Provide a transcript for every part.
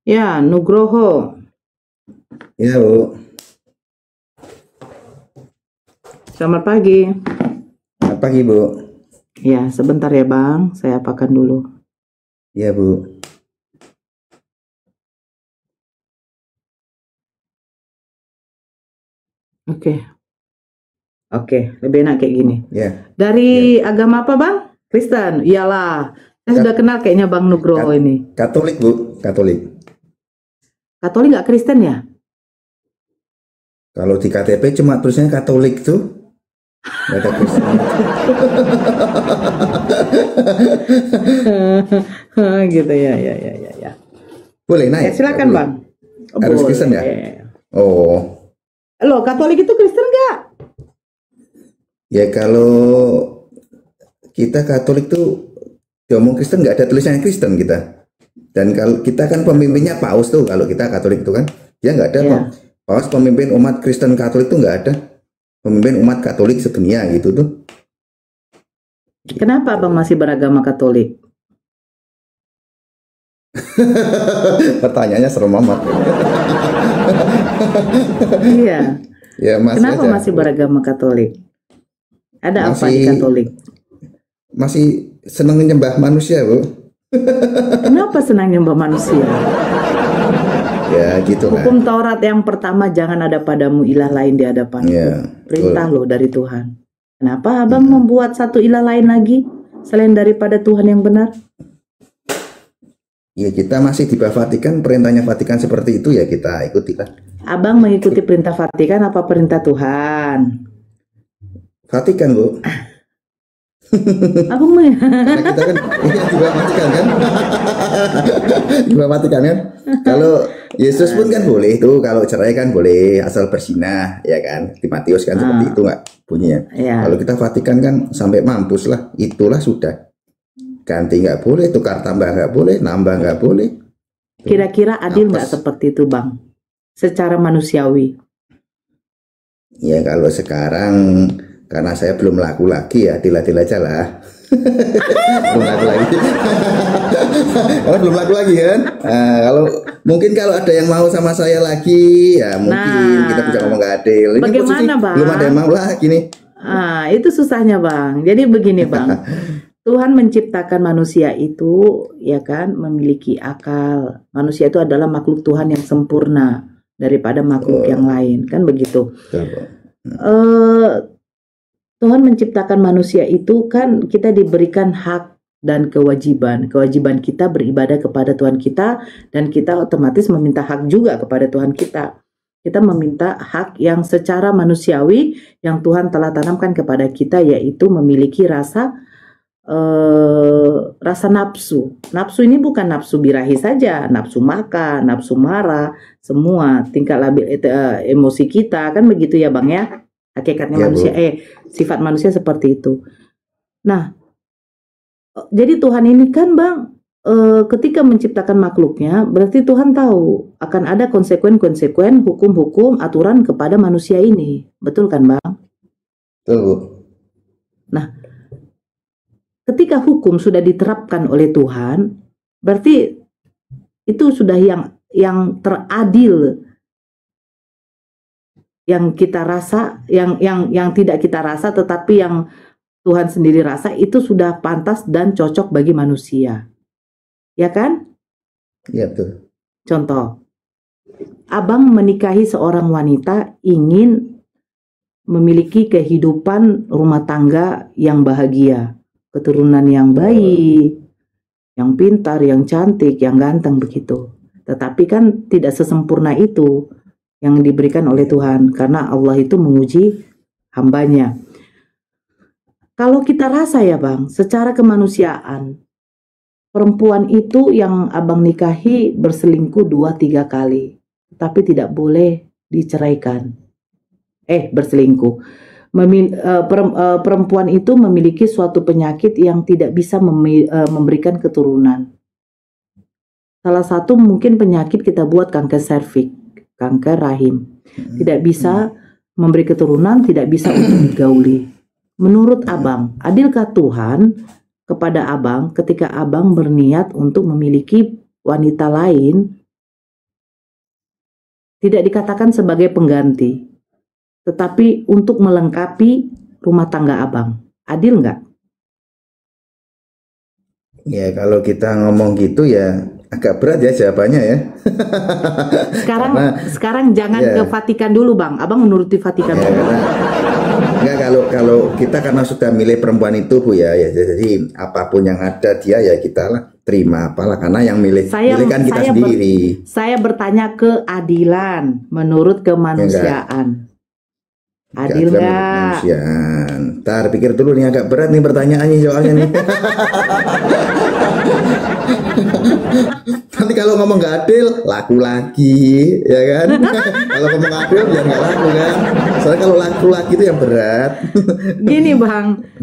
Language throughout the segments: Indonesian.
Ya, Nugroho. Ya, Bu. Selamat pagi. Selamat pagi, Bu. Ya, sebentar ya, Bang. Saya apakan dulu. Ya, Bu. Oke. Oke, lebih enak kayak gini. Ya. Dari agama apa, Bang? Kristen. Iyalah. Saya sudah kenal kayaknya Bang Nugroho ini. Katolik, Bu. Katolik. Katolik nggak Kristen ya? Kalau di KTP cuma tulisannya Katolik tuh. Nggak ada Kristen. Gitu ya. Boleh naik? Ya, silakan, Bang. Harus Kristen ya? Oh. Loh, Katolik itu Kristen nggak? Ya kalau kita Katolik tuh ngomong Kristen nggak ada tulisannya Kristen kita. Dan kalau kita kan pemimpinnya Paus tuh, kalau kita Katolik itu kan dia nggak ada. Ya. Paus pemimpin umat Kristen Katolik tuh nggak ada. Pemimpin umat Katolik sedunia gitu tuh. Kenapa Abang masih beragama Katolik? Pertanyaannya serem amat. Iya. Ya, Kenapa masih beragama Katolik? Ada apa di Katolik? Masih senang nyembah manusia, Bu. Kenapa senang nyembah manusia? Ya gitu kan. Hukum Taurat yang pertama, jangan ada padamu ilah lain di hadapanku. Ya, perintah loh dari Tuhan. Kenapa Abang membuat satu ilah lain lagi selain daripada Tuhan yang benar? Ya kita masih di bawah Vatikan, perintahnya Vatikan seperti itu ya kita ikuti kan. Abang mengikuti perintah Vatikan apa perintah Tuhan? Vatikan, Bu. Abang Karena kita kan ini di bawah Vatikan kan. Di bawah Vatikan kan. Kalau Yesus pun kan boleh tuh, kalau cerai kan boleh asal berzinah ya kan. Di Matius kan seperti itu nggak bunyinya. Ya. Kalau kita Vatikan kan sampai mampus lah, itulah sudah. Ganti nggak boleh, tukar tambah nggak boleh, nambah nggak boleh. Kira-kira adil nggak seperti itu, Bang? Secara manusiawi. Ya kalau sekarang karena saya belum laku lagi ya, adil-adil aja lah. Belum laku lagi. Karena belum laku lagi kan. Nah, kalau ada yang mau sama saya lagi, ya mungkin kita bisa ngomong nggak adil. Ini bagaimana, Bang? Belum ada yang mau lah gini. Itu susahnya, Bang. Jadi begini, Bang. Tuhan menciptakan manusia itu, ya kan, memiliki akal. Manusia itu adalah makhluk Tuhan yang sempurna daripada makhluk yang lain, kan begitu. Tuhan menciptakan manusia itu kan kita diberikan hak dan kewajiban. Kewajiban kita beribadah kepada Tuhan kita, dan kita otomatis meminta hak juga kepada Tuhan kita. Kita meminta hak yang secara manusiawi yang Tuhan telah tanamkan kepada kita, yaitu memiliki rasa nafsu. Nafsu ini bukan nafsu birahi saja, nafsu makan, nafsu marah, semua tingkat labil emosi kita, kan begitu ya, Bang ya. Hakikatnya manusia, sifat manusia seperti itu. Nah, jadi Tuhan ini kan, Bang, ketika menciptakan makhluknya, berarti Tuhan tahu akan ada konsekuen-konsekuen, hukum-hukum, aturan kepada manusia ini. Betul kan, Bang? Betul, Bu. Nah, ketika hukum sudah diterapkan oleh Tuhan, berarti itu sudah yang teradil, yang kita rasa, yang tidak kita rasa, tetapi yang Tuhan sendiri rasa, itu sudah pantas dan cocok bagi manusia. Ya kan? Iya, betul. Contoh, Abang menikahi seorang wanita, ingin memiliki kehidupan rumah tangga yang bahagia, keturunan yang baik, yang pintar, yang cantik, yang ganteng, begitu. Tetapi kan tidak sesempurna itu yang diberikan oleh Tuhan, karena Allah itu menguji hambanya. Kalau kita rasa ya, Bang, secara kemanusiaan, perempuan itu yang Abang nikahi berselingkuh 2-3 kali, tapi tidak boleh diceraikan. Berselingkuh. Perempuan itu memiliki suatu penyakit yang tidak bisa memberikan keturunan. Salah satu mungkin penyakit kita buat kanker serviks, kanker rahim. Tidak bisa memberi keturunan, tidak bisa untuk digauli. Menurut Abang, adilkah Tuhan kepada Abang ketika Abang berniat untuk memiliki wanita lain tidak dikatakan sebagai pengganti, tetapi untuk melengkapi rumah tangga abang. Adil nggak? Ya kalau kita ngomong gitu ya agak berat ya jawabannya ya. Sekarang jangan ya. ke Vatikan dulu bang. Abang menuruti Vatikan Ya, dulu. enggak, kalau kita karena sudah milih perempuan itu Bu ya, jadi apapun yang ada dia ya kita lah terima apalah karena yang milih kan kita sendiri. Saya bertanya keadilan menurut kemanusiaan. Adil nggak? Ntar pikir dulu nih agak berat nih pertanyaannya soalnya nih. Nanti kalau ngomong nggak adil laku lagi ya kan. Kalau ngomong adil ya nggak laku kan. Soalnya kalau laku lagi itu yang berat.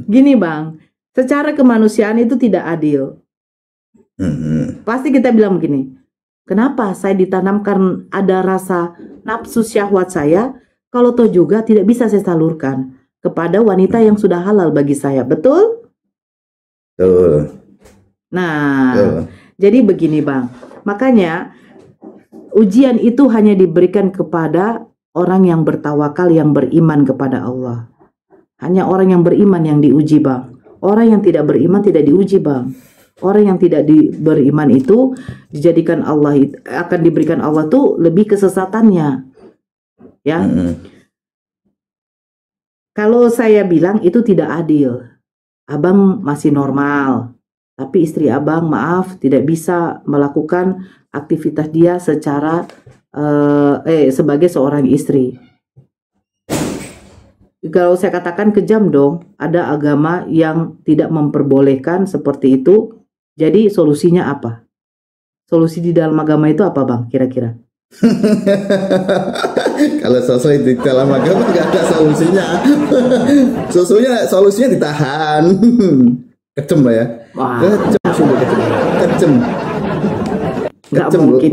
Gini bang, secara kemanusiaan itu tidak adil. Pasti kita bilang begini, kenapa saya ditanamkan ada rasa nafsu syahwat saya, kalau toh juga tidak bisa saya salurkan kepada wanita yang sudah halal bagi saya, betul? Betul. Nah, jadi begini bang, makanya ujian itu hanya diberikan kepada orang yang bertawakal, yang beriman kepada Allah. Hanya orang yang beriman yang diuji bang. Orang yang tidak beriman tidak diuji bang. Orang yang tidak beriman itu dijadikan Allah, akan diberikan Allah tuh lebih kesesatannya. Ya, kalau saya bilang itu tidak adil, abang masih normal, tapi istri abang maaf tidak bisa melakukan aktivitas dia secara sebagai seorang istri. Kalau saya katakan kejam dong, ada agama yang tidak memperbolehkan seperti itu. Jadi solusinya apa? Solusi di dalam agama itu apa bang kira-kira? Kalau solusi di dalam agama nggak ada solusinya. Solusinya ditahan. Kejem lah ya. Kejem sungguh kejem. Nggak mungkin.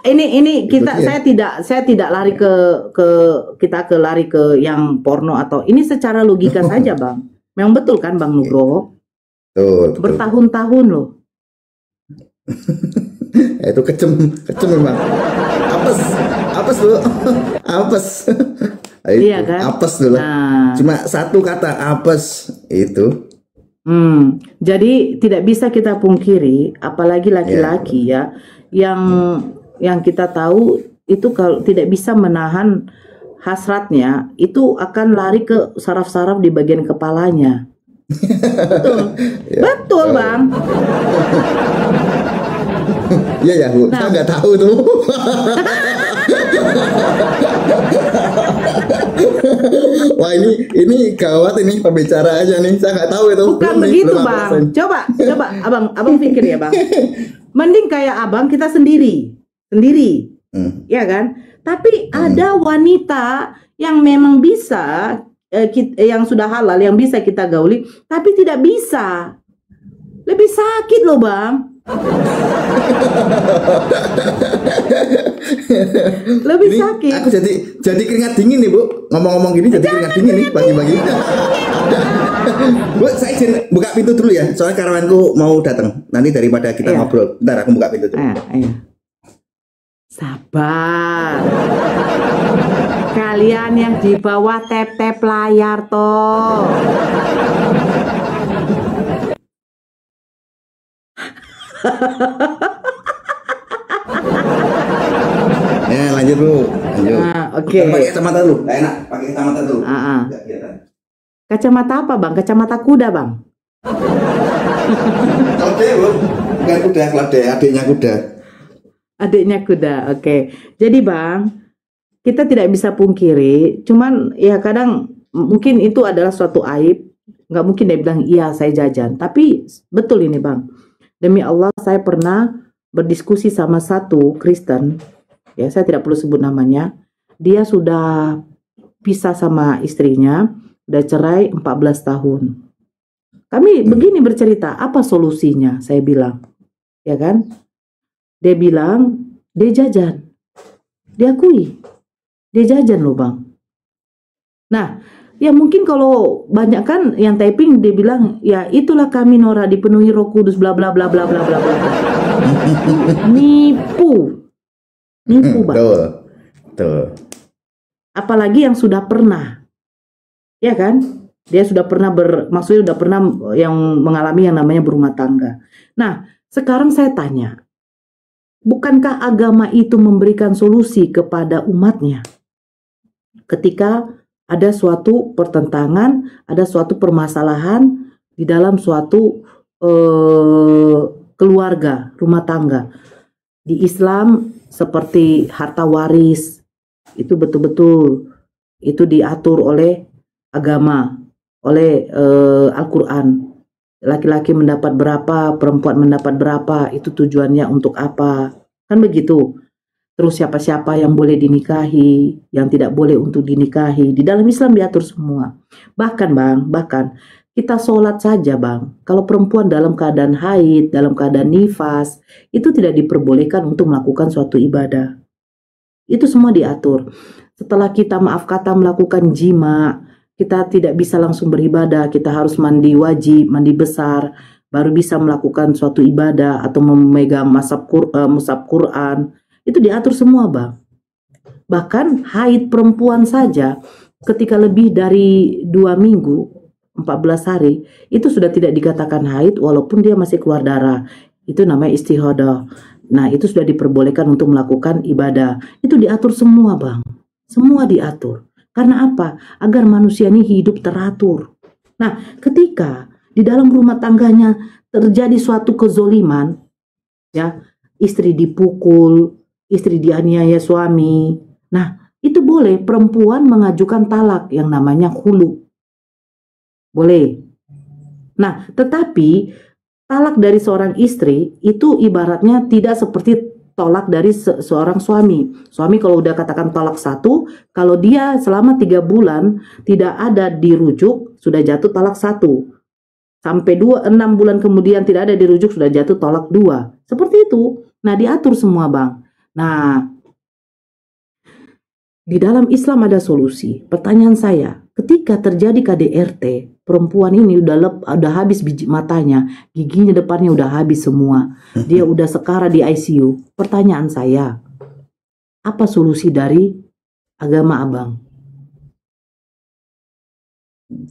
Ini kita saya tidak lari ke lari ke yang porno atau ini secara logika saja bang. Memang betul kan bang Nugroho? Betul. Bertahun-tahun loh. Itu kejem memang. Apes bu, apes. Iya kan? Apes dulu. Nah. Cuma satu kata apes itu. Jadi tidak bisa kita pungkiri, apalagi laki-laki ya, yang kita tahu itu kalau tidak bisa menahan hasratnya, itu akan lari ke saraf-saraf di bagian kepalanya. Betul, betul bang. Iya ya bu, saya nggak tahu tuh. Wah ini gawat ini pembicara aja nih, saya nggak tahu itu. Bukan begitu bang. Coba abang pikir ya bang. Mending kayak abang kita sendiri, ya kan? Tapi ada wanita yang memang bisa, yang sudah halal, yang bisa kita gauli, tapi tidak bisa. Lebih sakit loh bang. Lebih ini sakit. Aku jadi keringat dingin nih bu. Ngomong-ngomong gini jadi keringat dingin nih pagi-pagi. Bu, saya izin buka pintu dulu ya. Soalnya karyawanku mau datang. Nanti daripada kita ngobrol, ntar aku buka pintu dulu. Sabar. Kalian yang di bawah tap-tap layar toh. Ya lanjut dulu. Oke. Pakai kacamata dulu. Gak enak. Pakai kacamata dulu. Kacamata apa bang? Kacamata kuda bang? Klode bu. Bukan kuda, klode. Adiknya kuda. Adiknya kuda. Oke. Jadi bang, kita tidak bisa pungkiri. Cuman ya kadang mungkin itu adalah suatu aib. Nggak mungkin dia bilang iya saya jajan. Tapi betul ini bang. Demi Allah saya pernah berdiskusi sama satu Kristen, ya saya tidak perlu sebut namanya. Dia sudah pisah sama istrinya, udah cerai 14 tahun. Kami begini bercerita, apa solusinya? Saya bilang, ya kan? Dia bilang, dia jajan. Dia akui, dia jajan loh bang. Nah, ya mungkin kalau banyak kan yang typing dia bilang ya itulah kami Nora dipenuhi Roh Kudus bla bla bla bla bla bla bla. Nipu bang. Betul. Betul. Apalagi yang sudah pernah, ya kan? Dia sudah pernah maksudnya sudah pernah yang mengalami yang namanya berumah tangga. Nah, sekarang saya tanya, bukankah agama itu memberikan solusi kepada umatnya? Ketika ada suatu pertentangan, ada suatu permasalahan di dalam suatu keluarga, rumah tangga. Di Islam seperti harta waris, itu betul-betul itu diatur oleh agama, oleh Al-Quran. Laki-laki mendapat berapa, perempuan mendapat berapa, itu tujuannya untuk apa, kan begitu. Terus siapa-siapa yang boleh dinikahi, yang tidak boleh untuk dinikahi, di dalam Islam diatur semua. Bahkan kita sholat saja kalau perempuan dalam keadaan haid, dalam keadaan nifas, itu tidak diperbolehkan untuk melakukan suatu ibadah. Itu semua diatur. Setelah kita maaf kata melakukan jima, kita tidak bisa langsung beribadah, kita harus mandi wajib, mandi besar, baru bisa melakukan suatu ibadah atau memegang mushaf Quran. Itu diatur semua Bahkan haid perempuan saja ketika lebih dari 2 minggu, 14 hari, itu sudah tidak dikatakan haid walaupun dia masih keluar darah. Itu namanya istihadah. Nah, itu sudah diperbolehkan untuk melakukan ibadah. Itu diatur semua Semua diatur. Karena apa? Agar manusia ini hidup teratur. Nah, ketika di dalam rumah tangganya terjadi suatu kezoliman, ya, istri dipukul, istri dianiaya suami. Nah, itu boleh perempuan mengajukan talak yang namanya khulu. Boleh. Nah, tetapi talak dari seorang istri itu ibaratnya tidak seperti tolak dari seorang suami. Suami kalau udah katakan talak 1, kalau dia selama 3 bulan tidak ada dirujuk, sudah jatuh talak 1. Sampai 6 bulan kemudian tidak ada dirujuk, sudah jatuh talak 2. Seperti itu. Nah, diatur semua Nah, di dalam Islam ada solusi. Pertanyaan saya, ketika terjadi KDRT, perempuan ini udah habis biji matanya, giginya depannya udah habis semua. Dia udah sekarat di ICU. Pertanyaan saya, apa solusi dari agama Abang?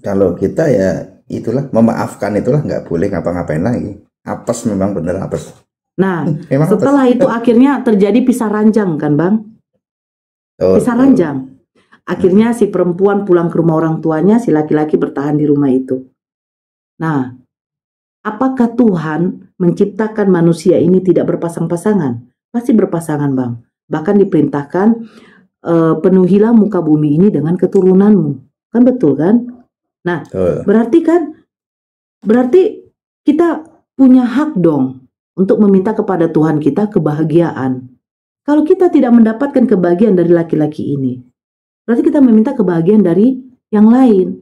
Kalau kita ya itulah, memaafkan itulah, nggak boleh ngapa-ngapain lagi. Apes, memang bener apes. Nah, Memang setelah apes. itu akhirnya terjadi pisah ranjang kan Bang? Pisah ranjang. Akhirnya si perempuan pulang ke rumah orang tuanya, si laki-laki bertahan di rumah itu. Nah, apakah Tuhan menciptakan manusia ini tidak berpasang-pasangan? Pasti berpasangan Bang. Bahkan diperintahkan, penuhilah muka bumi ini dengan keturunanmu. Kan betul kan? Nah, berarti kita punya hak dong untuk meminta kepada Tuhan kita kebahagiaan. Kalau kita tidak mendapatkan kebahagiaan dari laki-laki ini, berarti kita meminta kebahagiaan dari yang lain.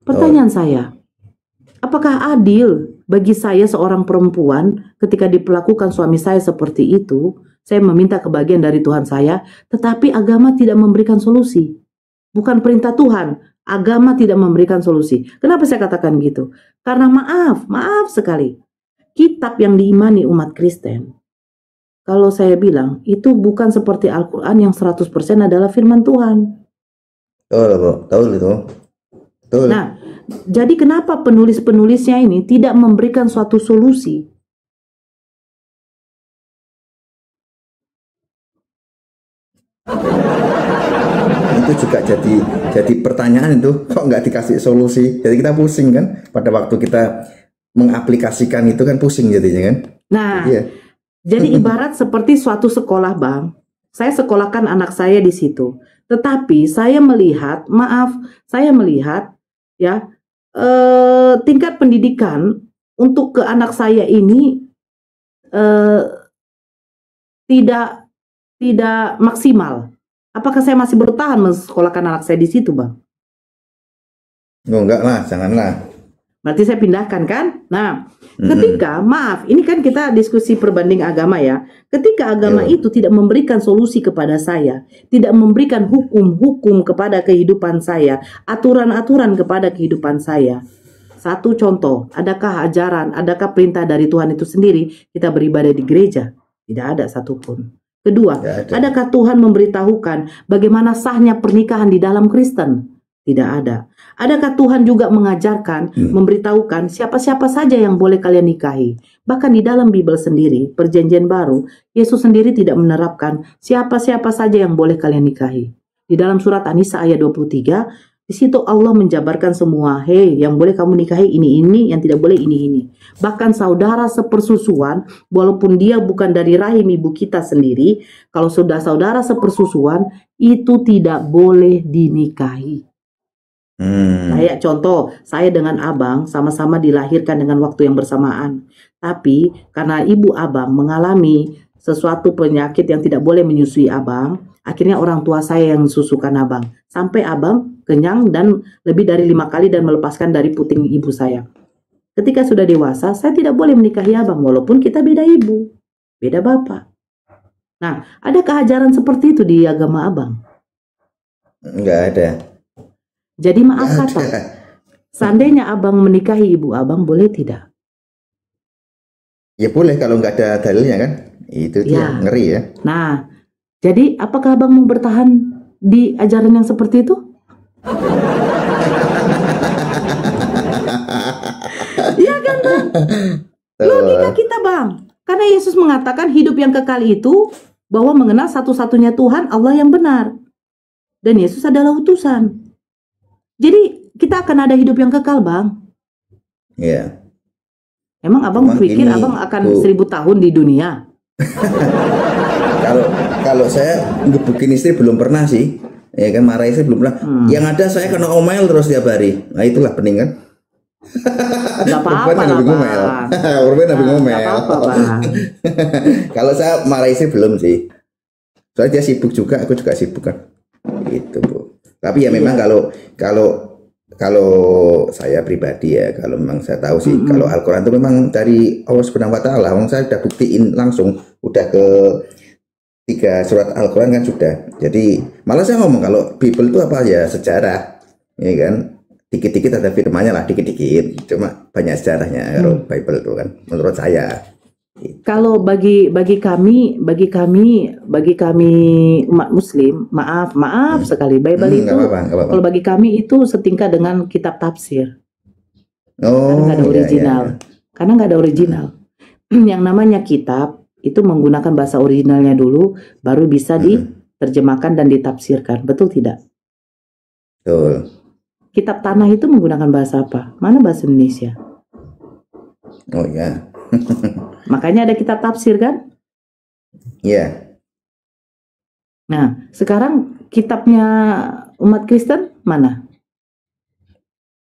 Pertanyaan saya, apakah adil bagi saya seorang perempuan ketika diperlakukan suami saya seperti itu, saya meminta kebahagiaan dari Tuhan saya, tetapi agama tidak memberikan solusi? Bukan perintah Tuhan, agama tidak memberikan solusi. Kenapa saya katakan gitu? Karena maaf sekali, kitab yang diimani umat Kristen, kalau saya bilang, itu bukan seperti Al-Quran yang 100% adalah firman Tuhan. Betul itu. Betul. Nah, jadi kenapa penulis-penulisnya ini tidak memberikan suatu solusi? Itu juga jadi pertanyaan itu, kok nggak dikasih solusi? Jadi kita pusing kan, pada waktu kita mengaplikasikan itu kan pusing jadinya kan. Nah, jadi ibarat seperti suatu sekolah Bang. Saya sekolahkan anak saya di situ. Tetapi saya melihat, ya, tingkat pendidikan untuk ke anak saya ini tidak maksimal. Apakah saya masih bertahan mensekolahkan anak saya di situ Bang? Enggak lah, janganlah. Berarti saya pindahkan kan? Nah, ketika, ini kan kita diskusi perbanding agama ya. Ketika agama itu tidak memberikan solusi kepada saya, tidak memberikan hukum-hukum kepada kehidupan saya, aturan-aturan kepada kehidupan saya. Satu contoh, adakah ajaran, adakah perintah dari Tuhan itu sendiri kita beribadah di gereja? Tidak ada satupun. Kedua, Nggak ada. adakah Tuhan memberitahukan bagaimana sahnya pernikahan di dalam Kristen? Tidak ada. Adakah Tuhan juga mengajarkan, memberitahukan siapa-siapa saja yang boleh kalian nikahi? Bahkan di dalam Bible sendiri, Perjanjian Baru, Yesus sendiri tidak menerapkan siapa-siapa saja yang boleh kalian nikahi. Di dalam surat An-Nisa ayat 23, di situ Allah menjabarkan semua, hei, yang boleh kamu nikahi ini, yang tidak boleh ini. Bahkan saudara sepersusuan, walaupun dia bukan dari rahim ibu kita sendiri, kalau sudah saudara sepersusuan, itu tidak boleh dinikahi. Kayak contoh, saya dengan abang sama-sama dilahirkan dengan waktu yang bersamaan. Tapi karena ibu abang mengalami sesuatu penyakit yang tidak boleh menyusui abang, akhirnya orang tua saya yang susukan abang. Sampai abang kenyang dan lebih dari 5 kali dan melepaskan dari puting ibu saya. Ketika sudah dewasa, saya tidak boleh menikahi abang walaupun kita beda ibu, beda bapak. Nah, adakah ajaran seperti itu di agama abang? Nggak ada. Jadi maaf Nggak kata, ada. seandainya abang menikahi ibu abang, boleh tidak? Ya boleh kalau nggak ada dalilnya kan. Itu dia, Ya. ngeri ya. Nah, jadi apakah abang mau bertahan di ajaran yang seperti itu? Iya kan bang? Logika kita bang. Karena Yesus mengatakan hidup yang kekal itu bahwa mengenal satu-satunya Tuhan Allah yang benar. Dan Yesus adalah utusan. Jadi kita akan ada hidup yang kekal bang. Iya. Emang abang Emang pikir ini, abang akan Bu. 1000 tahun di dunia? Kalau saya ngebukin istri belum pernah sih. Ya kan, marah istri belum pernah. Yang ada saya kena omel terus tiap hari. Nah itulah pening kan. Gak apa-apa Perempuan lah lebih ngomel. bang. Perempuan lebih Nah, ngomel. gak apa-apa bang. Kalau saya marah istri belum sih. Soalnya dia sibuk juga, aku juga sibuk kan. Gitu Bu. Tapi ya memang kalau saya pribadi ya, kalau memang saya tahu sih, kalau Al-Quran itu memang dari Allah Subhanahu Wa Taala. Saya udah buktiin langsung, udah ke 3 surat Al-Quran kan sudah. Jadi malah saya ngomong kalau Bible itu apa ya, sejarah, ya kan. Dikit-dikit ada firmannya lah, dikit-dikit. Cuma banyak sejarahnya kalau Bible itu kan, menurut saya. Kalau bagi kami umat Muslim, maaf sekali, Bible itu Nggak apa-apa. kalau bagi kami itu setingkat dengan kitab tafsir. Oh, Karena nggak ada iya, original. iya. Karena nggak ada original. Yang namanya kitab itu menggunakan bahasa originalnya dulu, baru bisa diterjemahkan dan ditafsirkan. Betul tidak? Betul. Kitab tanah itu menggunakan bahasa apa? Mana bahasa Indonesia? Oh ya. Makanya ada kitab tafsir kan? Iya. Nah, sekarang kitabnya umat Kristen mana?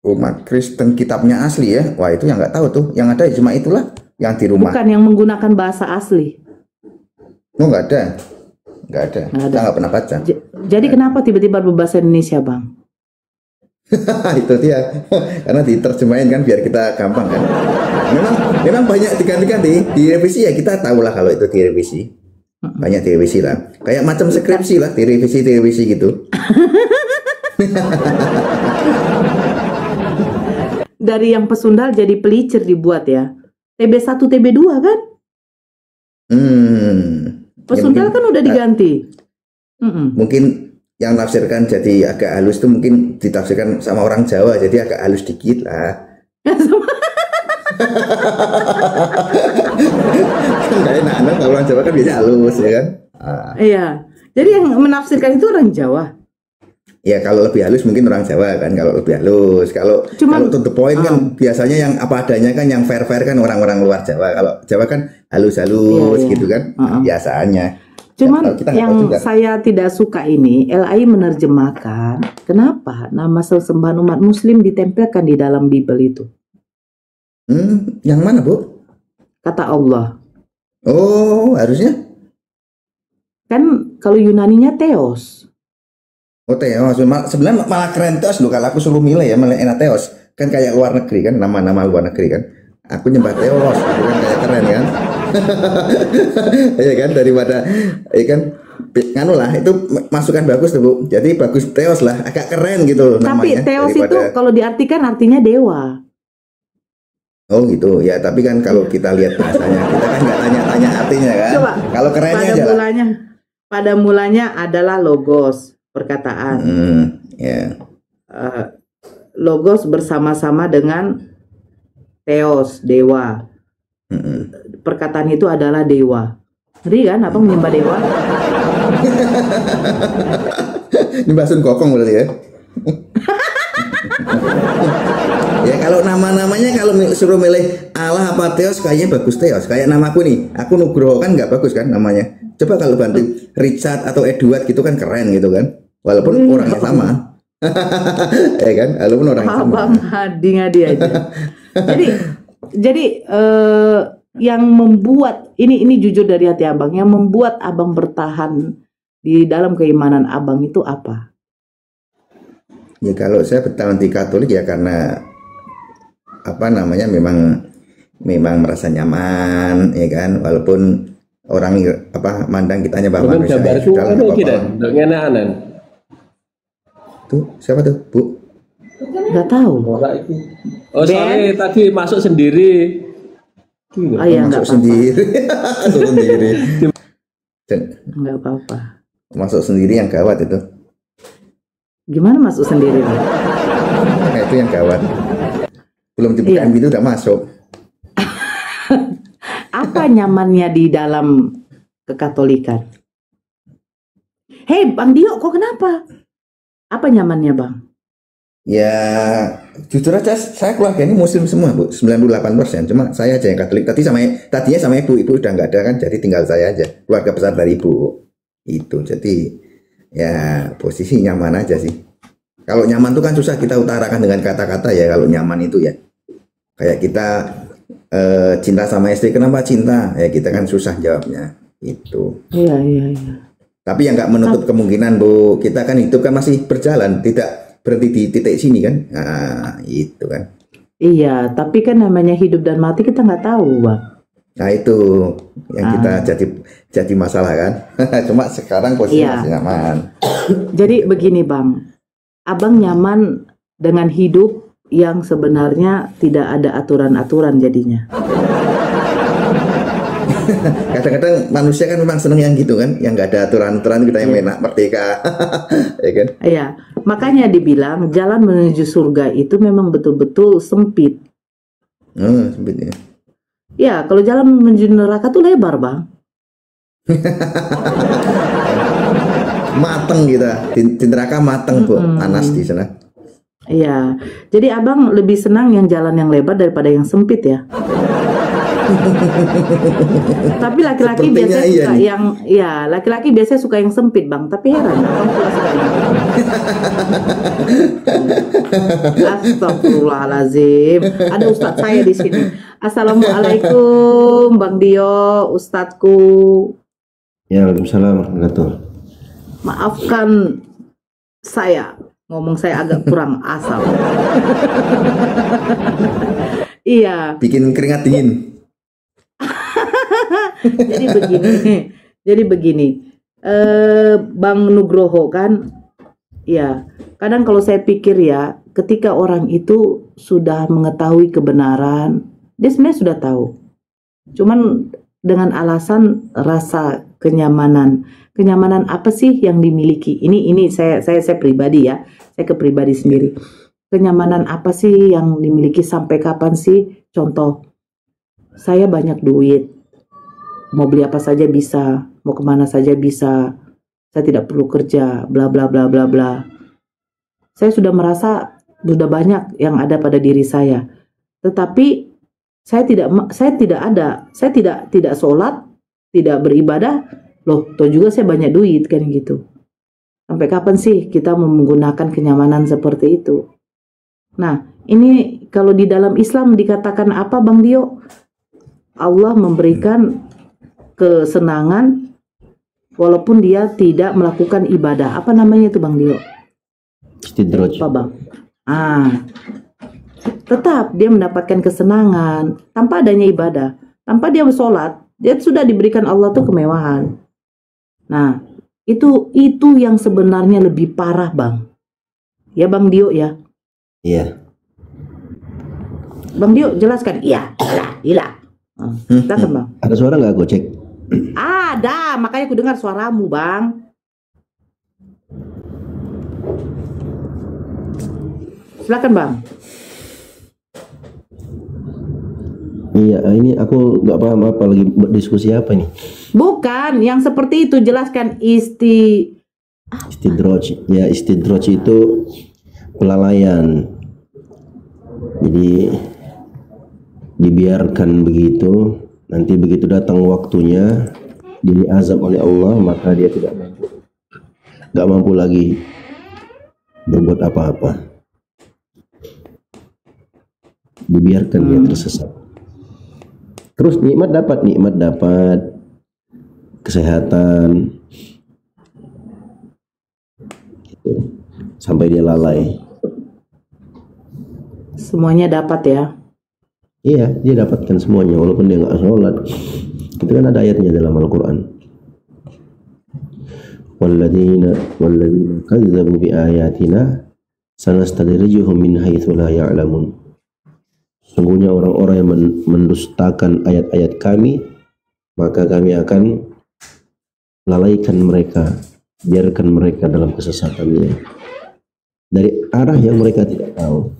Umat Kristen kitabnya asli ya. Wah itu yang nggak tahu tuh. Yang ada cuma itulah yang di rumah. Bukan yang menggunakan bahasa asli. Oh nggak ada. Nggak ada. Nggak ada. Kita nggak pernah baca. Jadi kenapa tiba-tiba berbahasa Indonesia, Bang? Itu dia. Karena diterjemahin kan biar kita gampang kan. Memang banyak diganti-ganti. Direvisi ya, kita tahu lah kalau itu direvisi. Banyak direvisi lah. Kayak macam skripsi lah, direvisi gitu. Dari yang pesundal jadi pelicir dibuat ya. TB1, TB2 kan? Pesundal kan udah diganti. Mungkin yang nafsirkan jadi agak halus itu mungkin ditafsirkan sama orang Jawa, jadi agak halus dikit lah. Enggak enak, kalau orang Jawa kan biasanya halus ya kan. Iya. Jadi yang menafsirkan itu orang Jawa. Ya kalau lebih halus mungkin orang Jawa kan, kalau lebih halus. Kalau to the point kan biasanya yang apa adanya kan, yang fair kan orang-orang luar Jawa. Kalau Jawa kan halus-halus gitu kan, biasanya. Cuman yang saya tidak suka ini, LAI menerjemahkan kenapa nama sesembahan umat Muslim ditempelkan di dalam Bible itu. Yang mana Bu? Kata Allah. Oh harusnya. Kan kalau Yunaninya Theos. Oh Theos, sebenarnya malah keren Theos loh. Kalau aku suruh milih ya malah enak Theos. Kan kayak luar negeri kan, nama-nama luar negeri kan. Aku nyembah Theos, itu kan kayak keren kan. Ya kan, daripada ya kan nganu lah, itu masukan bagus tuh Bu. Jadi bagus Theos lah, agak keren gitu namanya. Tapi Theos daripada... itu kalau diartikan artinya dewa. Oh gitu ya, tapi kan kalau kita lihat bahasanya, kita kan nggak tanya-tanya artinya kan. Coba, kalau kerennya pada aja lah. mulanya pada mulanya adalah logos, perkataan. Ya. Logos bersama-sama dengan theos, dewa. Perkataan itu adalah dewa. Ngeri kan, abang menyembah dewa? Nyembah Sun Gokong berarti ya. Ya kalau nama-namanya kalau suruh milih Allah apa Theos, kayaknya bagus Theos. Kayak namaku nih, aku Nugroho kan nggak bagus kan namanya. Coba kalau bantu Richard atau Edward gitu kan keren gitu kan. Walaupun orangnya sama. Ya kan, walaupun orangnya sama. Abang ngadi aja. Jadi yang membuat ini jujur dari hati abang, yang membuat abang bertahan di dalam keimanan abang itu apa? Ya kalau saya bertahan di Katolik ya karena apa namanya memang merasa nyaman ya kan, walaupun orang apa mandang kitanya bahwa manusia sudah lah apa-apa. Tuh siapa tuh Bu? Nggak tahu. Oh sorry tadi masuk sendiri. Oh iya nggak masuk sendiri. Masuk sendiri. Nggak apa-apa. Masuk sendiri yang gawat itu. Gimana masuk sendiri? Nah itu yang gawat. Belum dibukain pintu udah masuk. Apa nyamannya di dalam kekatolikan? Hei Bang Dio, kok kenapa? Apa nyamannya Bang? Ya jujur aja saya keluarga ini muslim semua Bu, 98%. Cuma saya aja yang Katolik. Tadinya sama ibu udah nggak ada kan, jadi tinggal saya aja. Keluarga besar dari ibu itu. Jadi ya posisi nyaman aja sih. Kalau nyaman itu kan susah kita utarakan dengan kata-kata ya. Kalau nyaman itu ya kayak kita cinta sama istri, kenapa cinta? Ya kita kan susah jawabnya itu. Iya. Tapi yang nggak menutup kemungkinan Bu, kita kan hidup kan masih berjalan, tidak berhenti di titik sini kan. Nah itu kan. Iya, tapi kan namanya hidup dan mati kita nggak tahu Bang. Nah itu yang kita jadi masalah kan. Cuma sekarang posisi masih nyaman. Jadi begini Bang, abang nyaman dengan hidup yang sebenarnya tidak ada aturan-aturan jadinya. Kadang-kadang manusia kan memang seneng yang gitu kan, yang nggak ada aturan-aturan, kita yang enak merdeka, ya kan? Iya, makanya dibilang jalan menuju surga itu memang betul-betul sempit. Sempit ya. Ya, kalau jalan menuju neraka tuh lebar Bang. Mateng kita di neraka mateng Bu, panas di sana. Iya, jadi abang lebih senang yang jalan yang lebar daripada yang sempit ya. Tapi laki-laki biasanya suka laki-laki biasanya suka yang sempit Bang. Tapi heran, abang pula suka yang Astagfirullahaladzim. Ada ustadz saya di sini. Assalamualaikum Bang Dio, ustadzku. Ya, waalaikumsalam warahmatullahi wabarakatuh. Maafkan saya, ngomong saya agak kurang asal. Iya. Bikin keringat dingin. Jadi begini, Bang Nugroho kan, ya kadang kalau saya pikir ya, ketika orang itu sudah mengetahui kebenaran, dia sebenarnya sudah tahu, cuman dengan alasan rasa kenyamanan apa sih yang dimiliki? Ini saya pribadi ya, saya ke pribadi sendiri. Kenyamanan apa sih yang dimiliki, sampai kapan sih? Contoh, saya banyak duit, mau beli apa saja bisa, mau kemana saja bisa, saya tidak perlu kerja, bla bla bla bla bla. Saya sudah merasa sudah banyak yang ada pada diri saya, tetapi saya tidak sholat, tidak beribadah, loh, toh juga saya banyak duit kan gitu. Sampai kapan sih kita menggunakan kenyamanan seperti itu? Nah, ini kalau di dalam Islam dikatakan apa Bang Dio? Allah memberikan kesenangan walaupun dia tidak melakukan ibadah. Apa namanya itu Bang Dio? Istidraj. Apa Bang? Tetap dia mendapatkan kesenangan tanpa adanya ibadah, tanpa dia sholat, dia sudah diberikan Allah tuh kemewahan. Nah, itu yang sebenarnya lebih parah Bang. Ya Bang Dio ya. Iya. Bang Dio jelaskan. Iya. Silakan Bang. Ada suara nggak Gojek? ada, makanya aku dengar suaramu, Bang. Silakan, Bang. Iya, ini aku nggak paham apa lagi diskusi apa nih. Bukan, yang seperti itu jelaskan Istidroj. Ya, istidroj itu pelalaian. Jadi dibiarkan begitu, nanti begitu datang waktunya diazab oleh Allah, maka dia nggak mampu lagi berbuat apa-apa. Dibiarkan dia tersesat. Terus nikmat dapat kesehatan, gitu. Sampai dia lalai. semuanya dapat ya. Iya, dia dapatkan semuanya walaupun dia nggak sholat. Itu kan ada ayatnya dalam Al-Quran. Walladzina kazzabu bi ayatina sanastadrijuhum min haitsu la ya'lamun. Sungguhnya orang-orang yang mendustakan ayat-ayat kami, maka kami akan lalaikan mereka, biarkan mereka dalam kesesatannya dari arah yang mereka tidak tahu.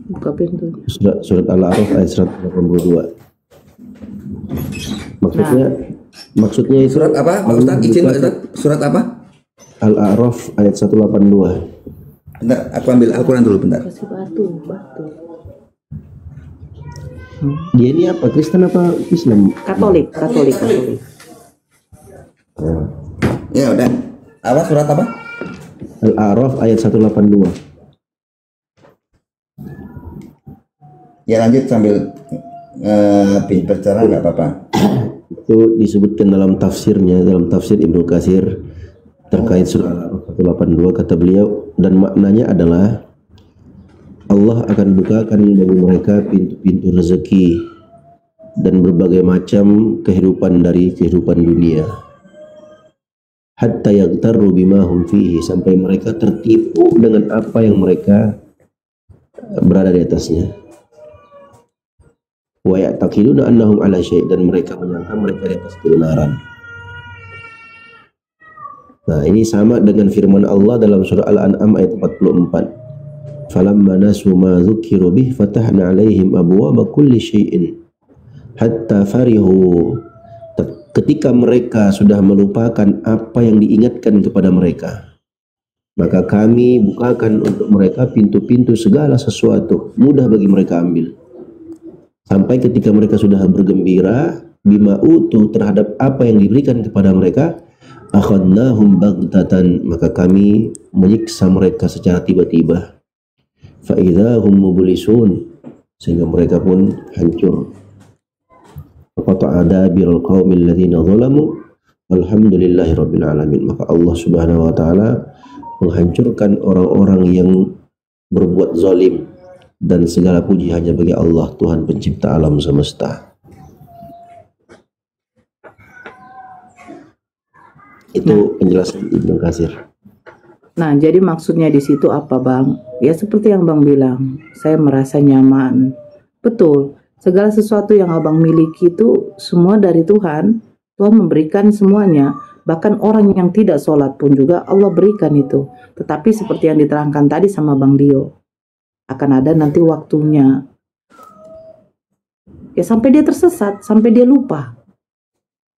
Buka pintu. Surat Al-A'raf ayat 182. Maksudnya itu Surat apa, Pak Ustaz? Izin, Pak Ustaz. Surat apa? Al-A'raf ayat 182. Bentar, aku ambil Al-Quran dulu bentar. Kasih batu. Dia ini apa? Kristen apa Islam? Katolik. Ya udah. Apa surat apa? Al-A'raf ayat 182. Ya lanjut sambil berbicara nggak apa-apa. Itu disebutkan dalam tafsirnya, dalam tafsir Ibnu Katsir terkait surah Al-A'raf 182, kata beliau, dan maknanya adalah Allah akan bukakan bagi mereka pintu-pintu rezeki dan berbagai macam kehidupan dari kehidupan dunia, hatta yaghtarru bima hum fihi, sampai mereka tertipu dengan apa yang mereka berada di atasnya. Wa ya'taqiduna annahum ala syai', dan mereka menyangka mereka di atas kebenaran. Nah, ini sama dengan firman Allah dalam surah Al-An'am ayat 44. Falamma nasu ma dzukiru bih fatahna 'alaihim abwaaba kulli syai'in hatta farihu. Ketika mereka sudah melupakan apa yang diingatkan kepada mereka, maka kami bukakan untuk mereka pintu-pintu segala sesuatu, mudah bagi mereka ambil. Sampai ketika mereka sudah bergembira bima utu, terhadap apa yang diberikan kepada mereka, akhadnahum baghtatan, maka kami menyiksa mereka secara tiba-tiba. Fa idzahum mublisun, sehingga mereka pun hancur. Qata'a dabirul qaumil ladzina zalamu alhamdulillahi rabbil alamin. Maka Allah Subhanahu wa taala menghancurkan orang-orang yang berbuat zalim, dan segala puji hanya bagi Allah, Tuhan pencipta alam semesta. Itu penjelasan Ibnu Katsir. Nah, jadi maksudnya di situ apa, Bang? Ya seperti yang Bang bilang, saya merasa nyaman. Betul, segala sesuatu yang Abang miliki itu semua dari Tuhan. Tuhan memberikan semuanya. Bahkan orang yang tidak sholat pun juga Allah berikan itu. Tetapi seperti yang diterangkan tadi sama Bang Dio, akan ada nanti waktunya. Ya sampai dia tersesat, sampai dia lupa.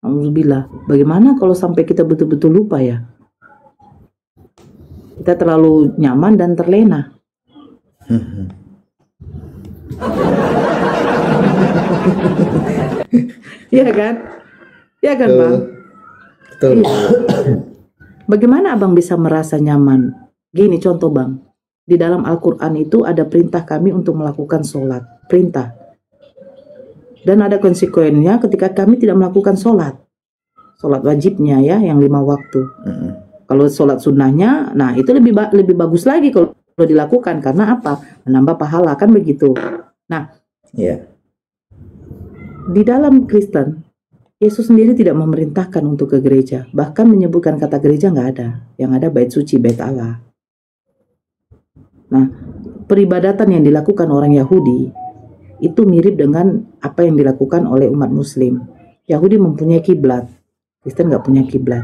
Alhamdulillah. Bagaimana kalau sampai kita betul-betul lupa ya? Kita terlalu nyaman dan terlena. Iya kan? Iya kan, Bang? Betul. Iya. Bagaimana Abang bisa merasa nyaman? Gini contoh, Bang. Di dalam Al-Quran itu ada perintah kami untuk melakukan sholat. Perintah. Dan ada konsekuensinya ketika kami tidak melakukan sholat. Sholat wajibnya ya, yang 5 waktu. Kalau sholat sunnahnya, nah itu lebih bagus lagi kalau dilakukan. Karena apa? Menambah pahala, kan begitu. Nah, di dalam Kristen, Yesus sendiri tidak memerintahkan untuk ke gereja. Bahkan menyebutkan kata gereja nggak ada. Yang ada bait suci, bait Allah. Nah, peribadatan yang dilakukan orang Yahudi itu mirip dengan apa yang dilakukan oleh umat Muslim. Yahudi mempunyai kiblat, Kristen nggak punya kiblat.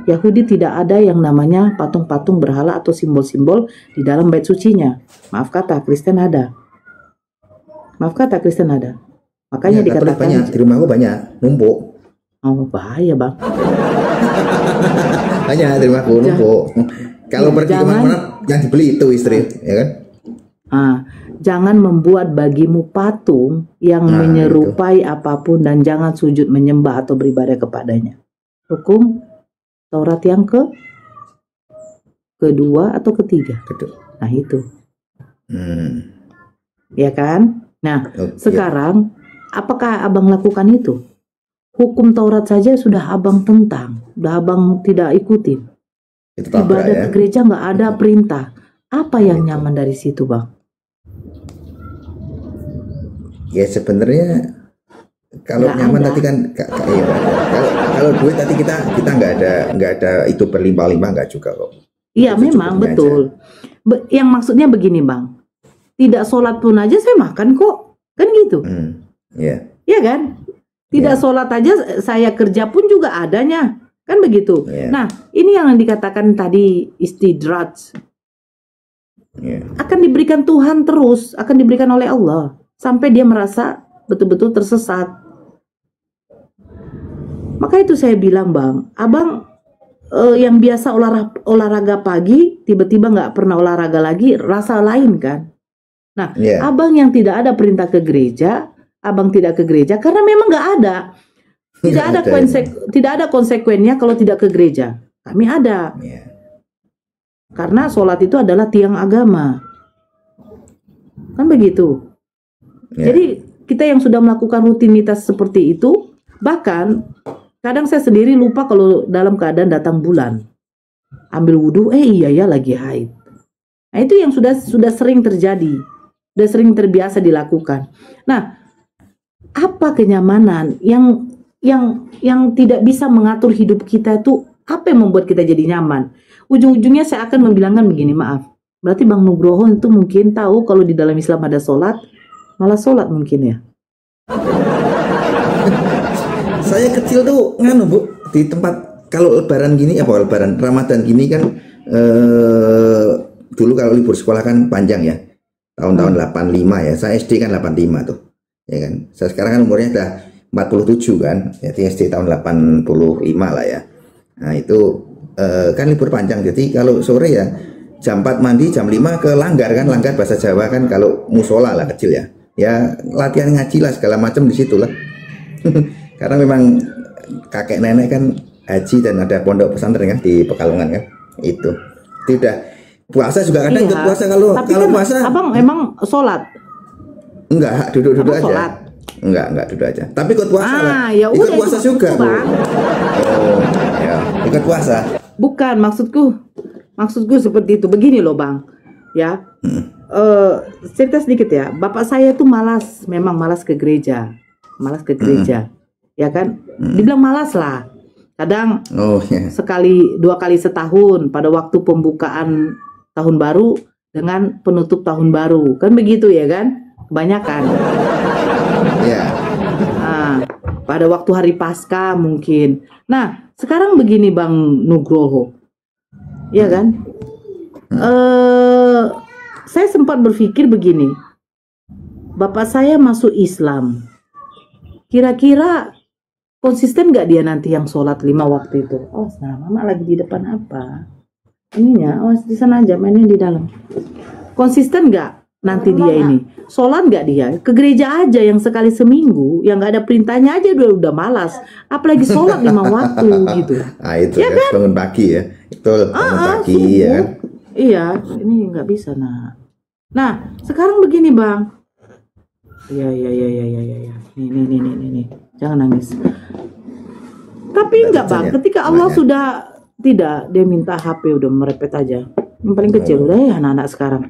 Yahudi tidak ada yang namanya patung-patung berhala atau simbol-simbol di dalam bait sucinya. Maaf kata, Kristen ada. Maaf kata, Kristen ada. Makanya Ya, Katolik dikatakan, banyak, di rumahku banyak, numpuk. oh bahaya bang. Banyak di rumahku, numpuk. Kalau Ya, pergi kemana-mana, yang dibeli itu istri, ya kan? Jangan membuat bagimu patung yang Nah, menyerupai apapun dan jangan sujud menyembah atau beribadah kepadanya. Hukum Taurat yang kedua atau ketiga. Gitu. Nah itu, Hmm. ya kan? Nah, Oh, sekarang apakah abang lakukan itu? Hukum Taurat saja sudah abang tentang, sudah abang tidak ikutin. Itu tabrak Ibadah ya. ke gereja nggak ada perintah. Apa yang nyaman dari situ, bang? Ya sebenarnya kalau Nggak nyaman ada. tadi kan iya, kalau duit tadi kita nggak ada itu berlimpah-limpah nggak juga kok. Iya, Itu memang cukupnya betul. Yang maksudnya begini, bang. Tidak sholat pun aja saya makan kok, kan gitu. Iya. Iya kan? Tidak Iya. sholat aja saya kerja pun juga adanya, kan begitu. Iya. Nah, ini yang dikatakan tadi istidraj. Iya. Akan diberikan Tuhan terus, akan diberikan oleh Allah sampai dia merasa betul-betul tersesat. Maka itu saya bilang, bang, abang yang biasa olahraga pagi tiba-tiba nggak pernah olahraga lagi, rasa lain kan. Nah, Iya. abang yang tidak ada perintah ke gereja, abang tidak ke gereja karena memang nggak ada. Tidak ada konsekuennya kalau tidak ke gereja. Kami ada. Iya. Karena sholat itu adalah tiang agama. Kan begitu. Iya. Jadi kita yang sudah melakukan rutinitas seperti itu, bahkan kadang saya sendiri lupa kalau dalam keadaan datang bulan. Ambil wudhu, iya ya lagi haid. Nah itu yang sudah sering terjadi. Sudah sering terbiasa dilakukan. Nah, apa kenyamanan yang tidak bisa mengatur hidup kita itu, apa yang membuat kita jadi nyaman? Ujung-ujungnya saya akan membilangkan begini, maaf. Berarti Bang Nugroho itu mungkin tahu kalau di dalam Islam ada sholat, malah sholat mungkin ya. Saya kecil tuh nganu Bu, di tempat kalau lebaran gini lebaran Ramadan gini kan dulu kalau libur sekolah kan panjang ya. Tahun-tahun 85 ya. Saya SD kan 85 tuh. Ya kan. Saya sekarang kan umurnya udah 47 kan. Jadi SD tahun 85 lah ya. Nah, itu kan libur panjang. Jadi kalau sore ya jam 4 mandi, jam 5 ke langgar kan. Langgar bahasa Jawa kan kalau musola lah kecil ya. Ya latihan ngaji lah segala macam di situ lah. Karena memang kakek nenek kan haji dan ada pondok pesantren kan di Pekalongan kan. Itu. Tidak puasa juga kadang ikut puasa kalau kan puasa. Abang emang sholat? Enggak, duduk-duduk aja. Sholat? Enggak duduk aja. Tapi ikut puasa lah. Ya Ikut udah, puasa itu juga, Bu. Bang. Oh, ya, ikut puasa. Bukan, maksudku seperti itu. Begini loh, Bang. Ya. Cerita sedikit ya. Bapak saya tuh memang malas ke gereja. Malas ke gereja. Ya kan? Dibilang malas lah. Kadang sekali 2 kali setahun pada waktu pembukaan tahun baru dengan penutup tahun baru. Kan begitu ya kan? Kebanyakan. Ya. Nah, pada waktu hari Paskah mungkin. Nah, sekarang begini Bang Nugroho. Ya kan? Saya sempat berpikir begini. Bapak saya masuk Islam. Kira-kira konsisten nggak dia nanti yang sholat 5 waktu itu? Oh, nah, mama lagi di depan apa? Ininya, oh di sana aja, mainin di dalam. Konsisten nggak nanti dia ini? Sholat nggak dia? Ke gereja aja yang sekali seminggu, yang nggak ada perintahnya aja udah malas. Apalagi sholat 5 waktu gitu. Ah itu Ya ya, kan? bangun pagi ya. Betul, bangun pagi subuh. ya kan. Iya, ini nggak bisa Nah, sekarang begini Bang. Iya. Nih. Jangan nangis. Tapi enggak Bang, ketika Allah sudah tidak, dia minta HP udah merepet aja. Yang paling kecil udah ya anak-anak sekarang.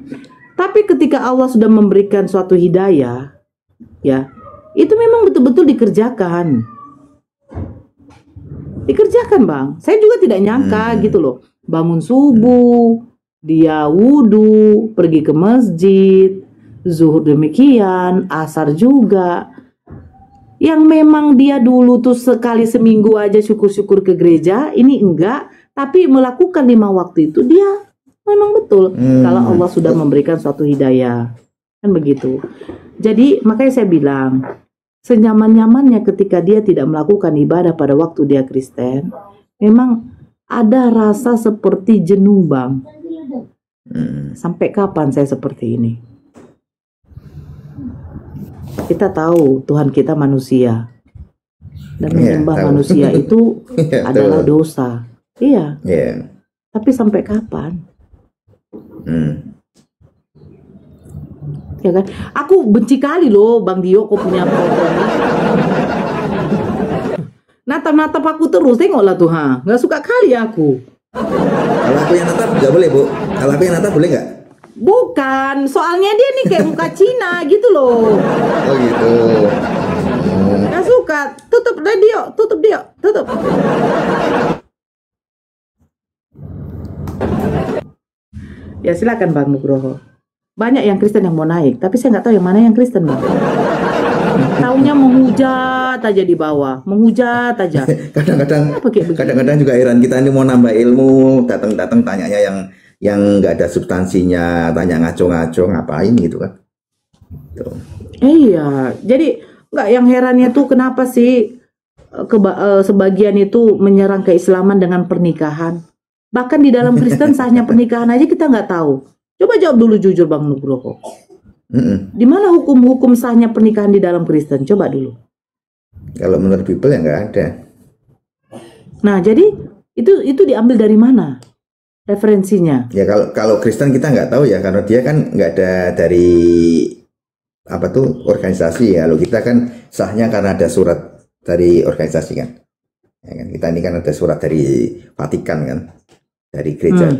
Tapi ketika Allah sudah memberikan suatu hidayah, ya, itu memang betul-betul dikerjakan. Dikerjakan Bang. Saya juga tidak nyangka gitu loh. Bangun subuh, dia wudhu, pergi ke masjid, zuhur demikian, asar juga. Yang memang dia dulu tuh sekali seminggu aja syukur-syukur ke gereja, ini enggak, tapi melakukan 5 waktu itu dia memang betul. Kalau Allah sudah memberikan suatu hidayah, kan begitu. Jadi makanya saya bilang, senyaman-nyamannya ketika dia tidak melakukan ibadah pada waktu dia Kristen, memang ada rasa seperti jenuh, Bang. Sampai kapan saya seperti ini? Kita tahu Tuhan kita manusia, dan menyembah manusia itu adalah dosa. Iya. Tapi sampai kapan? Ya kan? Aku benci kali loh Bang Dio kok punya foto. Natap-natap aku terus, tengoklah tuh, nggak suka kali aku. Kalau aku yang natap nggak boleh, Bu. Kalau aku yang natap boleh nggak? Bukan, soalnya dia nih kayak muka Cina gitu loh. Oh gitu. Nggak suka. Tutup Dio, tutup. Ya silakan Bang Nugroho. Banyak yang Kristen yang mau naik, tapi saya nggak tahu yang mana yang Kristen, Bang. Taunya menghujat aja di bawah, menghujat aja. Kadang-kadang juga heran, kita ini mau nambah ilmu, datang tanyanya yang nggak ada substansinya, tanya ngaco-ngaco, ngapain gitu kan? Tuh. Iya, jadi nggak, yang herannya tuh kenapa sih sebagian itu menyerang keislaman dengan pernikahan? Bahkan di dalam Kristen sahnya pernikahan aja kita nggak tahu. Coba jawab dulu jujur Bang Nugroho. Di mana hukum-hukum sahnya pernikahan di dalam Kristen? Coba dulu. Kalau menurut Bible ya nggak ada. Nah, jadi itu diambil dari mana referensinya? Ya kalau Kristen kita nggak tahu ya, karena dia kan nggak ada dari apa tuh organisasi ya. Kalau kita kan sahnya karena ada surat dari organisasi kan. Ya kan, kita ini kan ada surat dari Vatikan kan, dari gereja.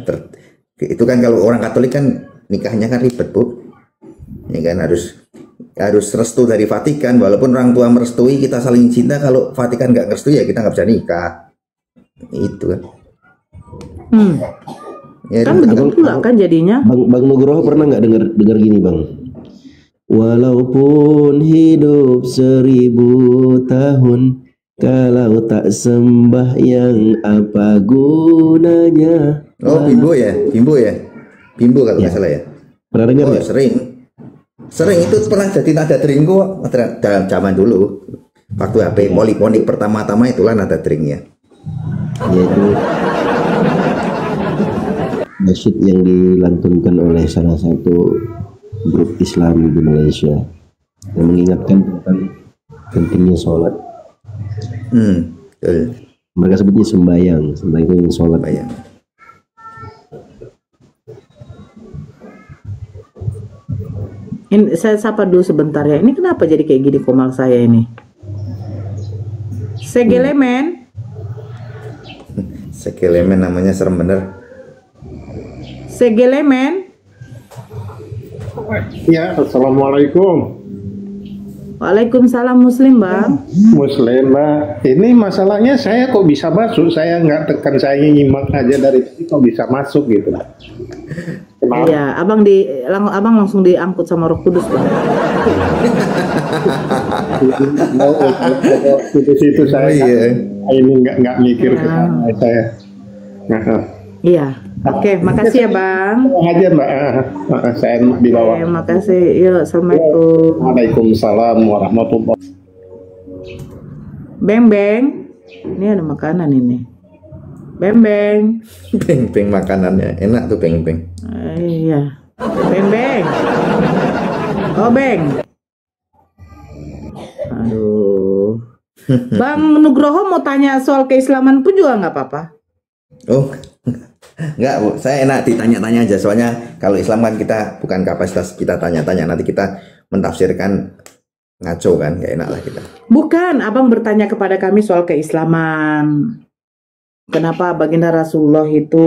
Itu kan kalau orang Katolik kan nikahnya kan ribet, Bu. Ya kan, harus restu dari Vatikan. Walaupun orang tua merestui, kita saling cinta. Kalau Vatikan nggak merestui ya kita nggak bisa nikah. Itu kan. Ya, kan begitu pula kan jadinya. Bang Nugroho pernah nggak dengar gini, Bang? Walaupun hidup 1000 tahun, kalau tak sembahyang apa gunanya? Oh, Bimbo kalau nggak salah ya. Pernah dengar Oh, nggak? sering itu pernah jadi nada dringku dalam zaman dulu. Waktu HP poliponik pertama-tama itulah nada dringnya. Yaitu nasyid yang dilantunkan oleh salah satu grup Islam di Malaysia yang mengingatkan tentang pentingnya sholat. Betul. Mereka sebutnya sembahyang itu sholat. Bayang. Ini saya sapa dulu sebentar ya. Ini kenapa jadi kayak gini komal saya ini? Segelemen. Segelemen namanya, serem bener. Segelemen. Ya, assalamualaikum. Waalaikumsalam Muslim, Bang. Muslim, Mbak. Ini masalahnya saya kok bisa masuk? Saya nggak tekan, saya nyimak aja dari tadi kok bisa masuk gitu. Kenapa? Iya, abang langsung diangkut sama Roh Kudus, Bang. Situ saya ini nggak mikir ke sana saya. Iya. Oke, makasih ya, Bang. Aja, Mbak. Saya di bawah. Oke, makasih. Yuk, assalamualaikum. Waalaikumsalam warahmatullahi. Beng. Ini ada makanan ini. Beng. Beng makanannya enak tuh, beng. Iya. Beng. Oh, Beng. Aduh. Bang Nugroho mau tanya soal keislaman pun juga nggak apa-apa. Oh, enggak, Bu. Saya enak ditanya-tanya aja. Soalnya kalau Islam kan kita bukan kapasitas kita tanya-tanya. Nanti kita mentafsirkan ngaco kan, nggak enak lah kita. Bukan, abang bertanya kepada kami soal keislaman. Kenapa baginda Rasulullah itu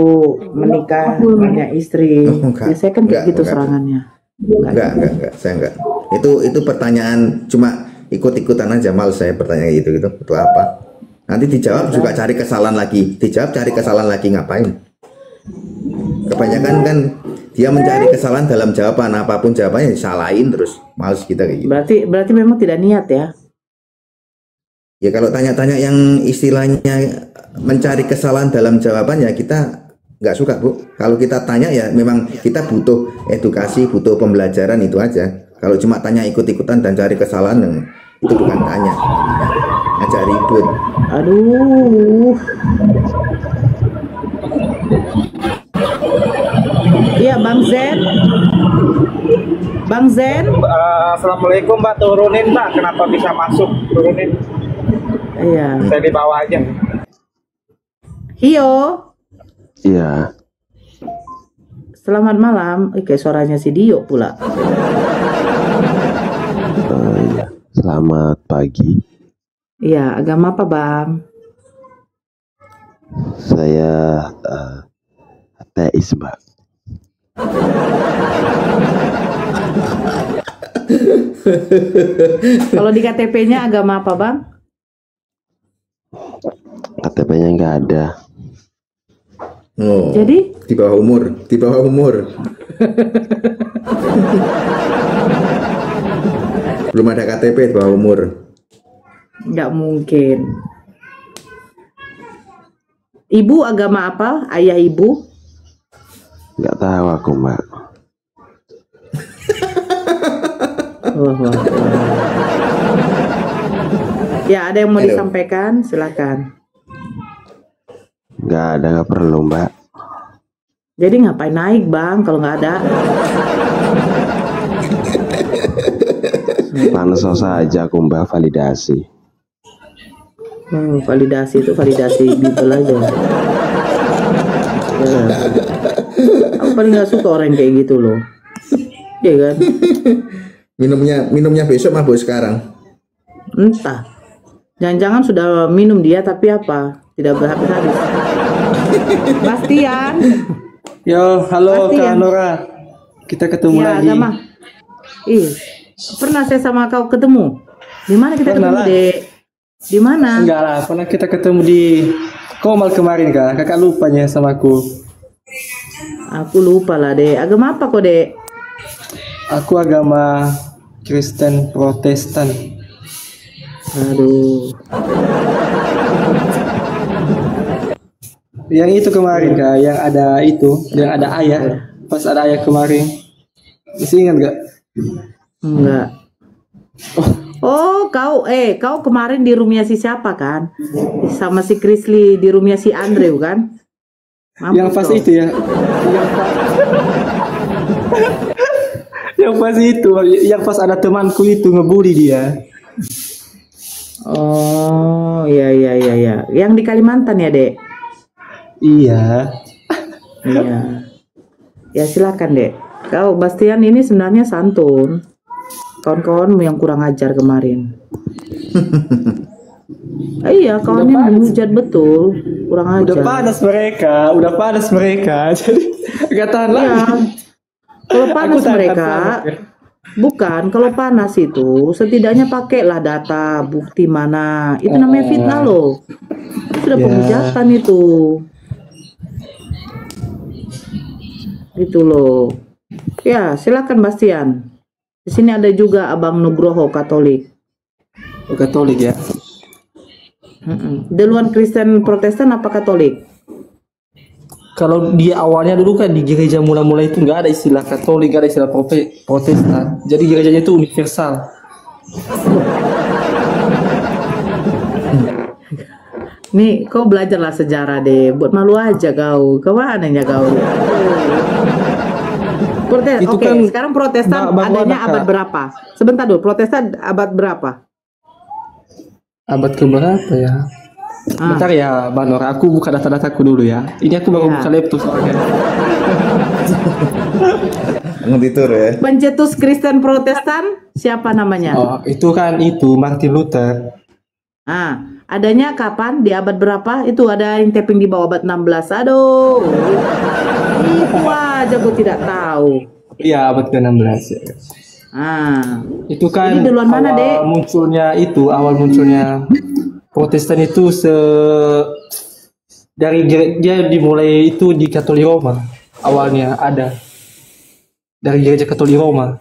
menikah banyak istri? Biasanya kan kayak gitu serangannya. Enggak. Saya enggak. Itu pertanyaan cuma ikut-ikutan aja, males saya bertanya gitu. Itu apa? Nanti dijawab juga cari kesalahan lagi. Ngapain? Kebanyakan kan dia mencari kesalahan dalam jawaban, apapun jawabannya disalahin terus. Males kita kayak gitu. Berarti memang tidak niat ya? Ya kalau tanya-tanya yang istilahnya mencari kesalahan dalam jawaban ya kita nggak suka, Bu. Kalau kita tanya ya memang kita butuh edukasi, butuh pembelajaran itu aja. Kalau cuma tanya ikut-ikutan dan cari kesalahan itu bukan tanya, ngajak ribut. Aduh. Iya, Bang Zen. Bang Zen. Assalamualaikum Mbak, turunin Mbak, kenapa bisa masuk, turunin. Iya. Saya di bawah aja. Hio. Iya. Selamat malam. Kayak suaranya si Dio pula. Iya. Selamat pagi. Iya, agama apa Bang? Saya ateis, Mbak. Kalau di KTP-nya agama apa Bang? KTP-nya nggak ada. Oh, Jadi? di bawah umur, di bawah umur. Belum ada KTP di bawah umur. Nggak mungkin. Ibu agama apa? Ayah ibu? Nggak tahu aku, Mbak. Wah. Ya, ada yang mau Halo. disampaikan? Silakan. Nggak ada, nggak perlu, Mbak. Jadi ngapain naik Bang kalau nggak ada? Pansos saja aku, Mbak, validasi. Validasi itu validasi Bible aja. Ya. Aku paling nggak suka orang kayak gitu loh. Iya kan? Minumnya besok mabuk sekarang. Entah. Jangan-jangan sudah minum dia tapi apa? Tidak berhabis-habis. Bastian. Yo, halo Pasti Kak ya. Nora. Kita ketemu Ya, lagi. agama. Pernah saya sama kau ketemu? Di mana kita Pernah ketemu, lah. Dek? Di mana? Enggak lah, pernah kita ketemu di Komal kemarin Kak. Kakak lupanya sama aku. Aku lupa lah, Dek. Agama apa kok, Dek? Aku agama Kristen Protestan. Aduh. Yang itu kemarin Kak, yang ada ayah. Pas ada ayah kemarin. Masih ingat gak? Enggak. Oh, kau kemarin di roomnya si siapa kan? Sama si Krisli di roomnya si Andre kan? Mampus Yang pas kau. itu ya. Yang pas itu, yang pas ada temanku itu ngebully dia. Oh, iya. Yang di Kalimantan ya, Dek? Iya. Iya. Ya silakan, Dek. Kau Bastian ini sebenarnya santun. Kawan-kawanmu yang kurang ajar kemarin. Iya, kawannya menghujat betul, kurang ajar. Udah panas mereka. Jadi gak tahan Iya. lagi. Kalau panas Aku tahan mereka, sama. bukan. Kalau panas itu, setidaknya pakailah data bukti mana. Itu namanya fitnah loh. Itu sudah Ya. penghujatan itu. Itu loh. Ya, silakan Bastian. Di sini ada juga Abang Nugroho Katolik. Katolik ya. Duluan Kristen Protestan apa Katolik? Kalau dia awalnya dulu kan di gereja mula-mula itu nggak ada istilah Katolik, nggak ada istilah Protestan. Jadi gerejanya itu universal. Nih, kau belajarlah sejarah deh. Buat malu aja kau. Kemananya kau? Itu Oke, kan sekarang Protestan baru adanya ada, abad Kak. berapa? Sebentar dulu, Protestan abad berapa? Abad keberapa ya? Bentar ya, Banor. Aku buka data-dataku dulu ya. Ini aku baru Ya. buka laptop soalnya. Ngetitur ya. Pencetus Kristen Protestan siapa namanya? Oh, itu kan Martin Luther. Adanya kapan? Di abad berapa? Itu ada yang tapping di bawah abad 16. Aduh. Itu aja gue tidak tahu. Iya, abad ke-16 ya. Itu kan Jadi duluan mana, Dek? awal munculnya Protestan itu dia dimulai itu di Katolik Roma. Awalnya ada dari gereja Katolik Roma.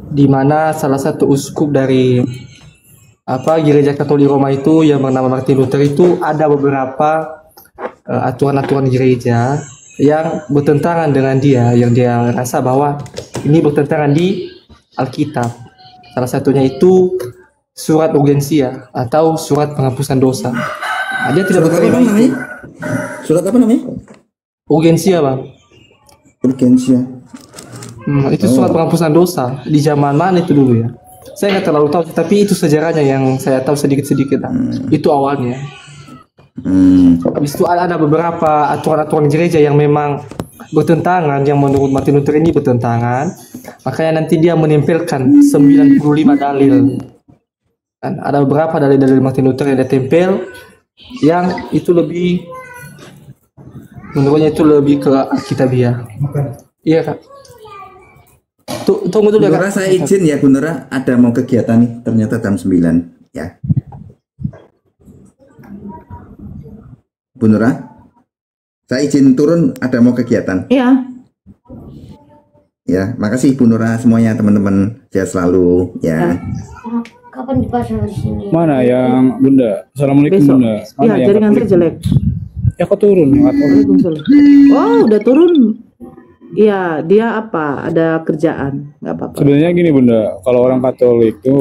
di mana salah satu uskup dari gereja Katolik Roma itu yang bernama Martin Luther itu ada beberapa aturan-aturan gereja yang bertentangan dengan dia, yang dia rasa bahwa ini bertentangan di Alkitab. Salah satunya itu surat urgensia atau surat penghapusan dosa. Nah, dia tidak Surat apa menerima namanya? itu. Surat apa namanya? Urgensia, Bang. Urgensia. Itu surat penghapusan dosa di zaman mana itu dulu ya? Saya nggak terlalu tahu, tapi itu sejarahnya yang saya tahu sedikit-sedikit. Itu awalnya. Habis itu ada beberapa aturan-aturan gereja yang memang bertentangan, yang menurut Martin Luther ini bertentangan. Makanya nanti dia menempelkan 95 dalil. Dan ada beberapa dalil-dalil Martin Luther yang dia tempel, yang itu lebih, menurutnya itu lebih ke Alkitabiah. Iya, Kak. Tunggu dulu ya, Bunura, Kak. saya izin ya Bunura, ada mau kegiatan nih, ternyata jam 9 ya. Bunura, saya izin turun, ada mau kegiatan. Iya. Ya, makasih Bunura semuanya, teman-teman, sehat selalu ya. Kapan dipasang di sini? Mana yang Bunda? Assalamualaikum Besok. Bunda. Mana Iya, yang jaringan Katolik? saya jelek. Ya kok turun yang Katolik? Waalaikumsalam. Oh, udah turun. Iya, dia apa? Ada kerjaan, nggak apa-apa. Sebenarnya gini Bunda, kalau orang Katolik itu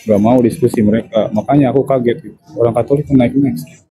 nggak mau diskusi mereka, makanya aku kaget gitu. Orang Katolik itu naik.